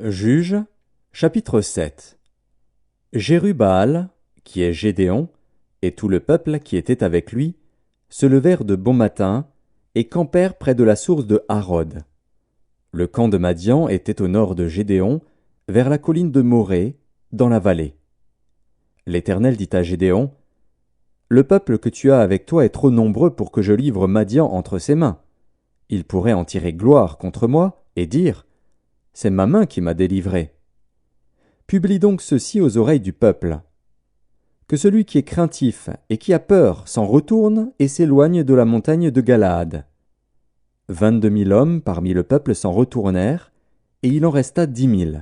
Juges, chapitre 7. Jérubbaal, qui est Gédéon, et tout le peuple qui était avec lui, se levèrent de bon matin et campèrent près de la source de Harod. Le camp de Madian était au nord de Gédéon, vers la colline de Morée, dans la vallée. L'Éternel dit à Gédéon, « Le peuple que tu as avec toi est trop nombreux pour que je livre Madian entre ses mains. Il pourrait en tirer gloire contre moi et dire, « C'est ma main qui m'a délivré. » Publie donc ceci aux oreilles du peuple. Que celui qui est craintif et qui a peur s'en retourne et s'éloigne de la montagne de Galaad. 22 000 hommes parmi le peuple s'en retournèrent, et il en resta 10 000.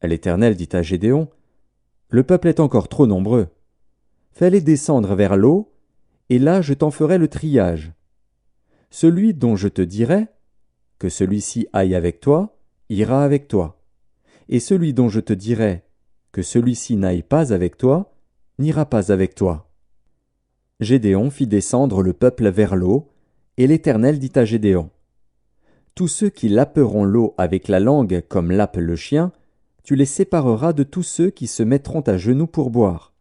L'Éternel dit à Gédéon, « Le peuple est encore trop nombreux. Fais-les descendre vers l'eau, et là je t'en ferai le triage. Celui dont je te dirai, que celui-ci aille avec toi, ira avec toi. Et celui dont je te dirai, que celui-ci n'aille pas avec toi, n'ira pas avec toi. » Gédéon fit descendre le peuple vers l'eau, et l'Éternel dit à Gédéon, « Tous ceux qui laperont l'eau avec la langue comme lappe le chien, tu les sépareras de tous ceux qui se mettront à genoux pour boire. »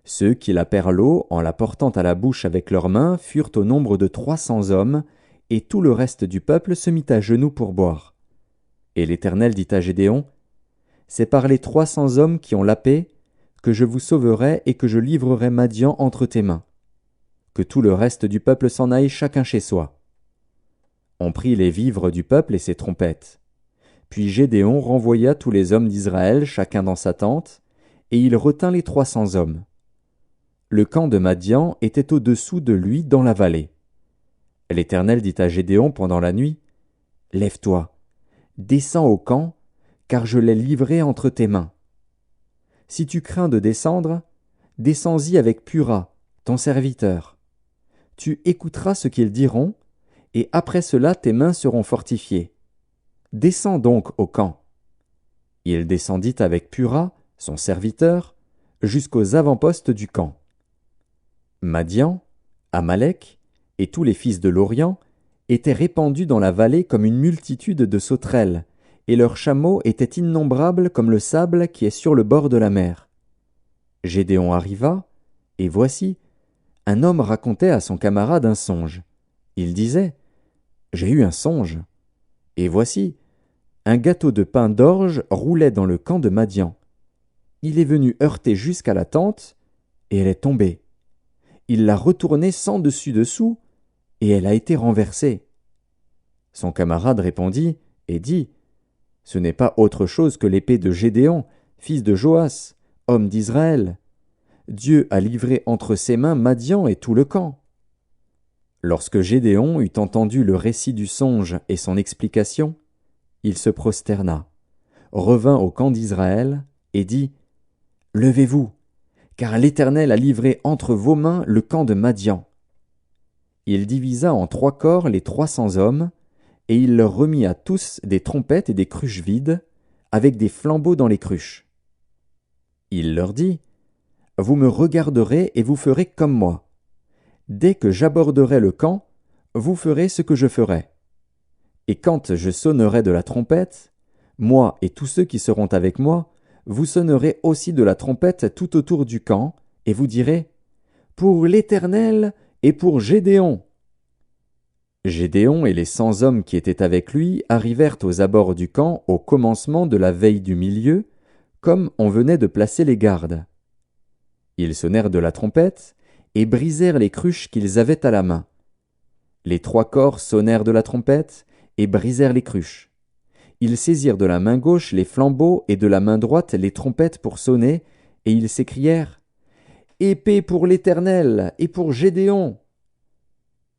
Ceux qui lapèrent l'eau en la portant à la bouche avec leurs mains furent au nombre de 300 hommes, et tout le reste du peuple se mit à genoux pour boire. Et l'Éternel dit à Gédéon, « C'est par les 300 hommes qui ont lapé que je vous sauverai et que je livrerai Madian entre tes mains. Que tout le reste du peuple s'en aille chacun chez soi. » On prit les vivres du peuple et ses trompettes. Puis Gédéon renvoya tous les hommes d'Israël chacun dans sa tente, et il retint les 300 hommes. Le camp de Madian était au-dessous de lui dans la vallée. L'Éternel dit à Gédéon pendant la nuit, « Lève-toi, descends au camp, car je l'ai livré entre tes mains. Si tu crains de descendre, descends-y avec Pura, ton serviteur. Tu écouteras ce qu'ils diront, et après cela tes mains seront fortifiées. Descends donc au camp. » Il descendit avec Pura, son serviteur, jusqu'aux avant-postes du camp. Madian, Amalek et tous les fils de l'Orient étaient répandus dans la vallée comme une multitude de sauterelles, et leurs chameaux étaient innombrables comme le sable qui est sur le bord de la mer. Gédéon arriva, et voici, un homme racontait à son camarade un songe. Il disait, « J'ai eu un songe. » Et voici, un gâteau de pain d'orge roulait dans le camp de Madian. Il est venu heurter jusqu'à la tente, et elle est tombée. Il l'a retournée sans dessus-dessous, et elle a été renversée. Son camarade répondit et dit, « Ce n'est pas autre chose que l'épée de Gédéon, fils de Joas, homme d'Israël. Dieu a livré entre ses mains Madian et tout le camp. » Lorsque Gédéon eut entendu le récit du songe et son explication, il se prosterna, revint au camp d'Israël et dit, « Levez-vous, car l'Éternel a livré entre vos mains le camp de Madian. » Il divisa en 3 corps les 300 hommes, et il leur remit à tous des trompettes et des cruches vides, avec des flambeaux dans les cruches. Il leur dit, « Vous me regarderez et vous ferez comme moi. Dès que j'aborderai le camp, vous ferez ce que je ferai. Et quand je sonnerai de la trompette, moi et tous ceux qui seront avec moi, vous sonnerez aussi de la trompette tout autour du camp, et vous direz, « Pour l'Éternel et pour Gédéon !» Gédéon et les 100 hommes qui étaient avec lui arrivèrent aux abords du camp au commencement de la veille du milieu, comme on venait de placer les gardes. Ils sonnèrent de la trompette et brisèrent les cruches qu'ils avaient à la main. Les 3 corps sonnèrent de la trompette et brisèrent les cruches. Ils saisirent de la main gauche les flambeaux et de la main droite les trompettes pour sonner, et ils s'écrièrent, « Épée pour l'Éternel et pour Gédéon !»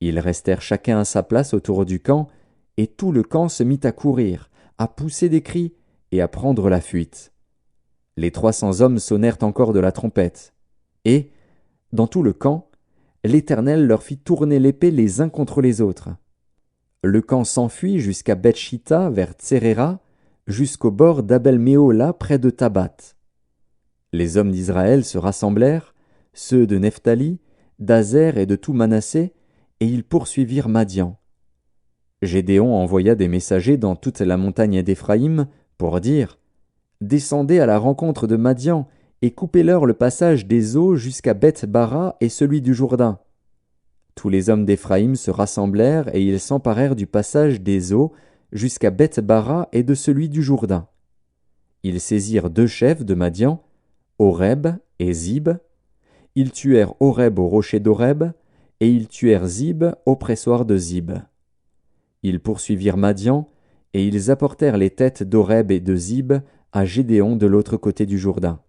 Ils restèrent chacun à sa place autour du camp, et tout le camp se mit à courir, à pousser des cris et à prendre la fuite. Les 300 hommes sonnèrent encore de la trompette, et, dans tout le camp, l'Éternel leur fit tourner l'épée les uns contre les autres. Le camp s'enfuit jusqu'à Beth-Shitta vers Tseréra, jusqu'au bord d'Abel-Méhola près de Tabat. Les hommes d'Israël se rassemblèrent, ceux de Nephtali, d'Azer et de tout Manassé, et ils poursuivirent Madian. Gédéon envoya des messagers dans toute la montagne d'Éphraïm pour dire « Descendez à la rencontre de Madian et coupez-leur le passage des eaux jusqu'à Beth-Bara et celui du Jourdain. » Tous les hommes d'Éphraïm se rassemblèrent et ils s'emparèrent du passage des eaux jusqu'à Beth-Bara et de celui du Jourdain. Ils saisirent 2 chefs de Madian, Oreb et Zib. Ils tuèrent Oreb au rocher d'Oreb, et ils tuèrent Zib au pressoir de Zib. Ils poursuivirent Madian, et ils apportèrent les têtes d'Oreb et de Zib à Gédéon de l'autre côté du Jourdain.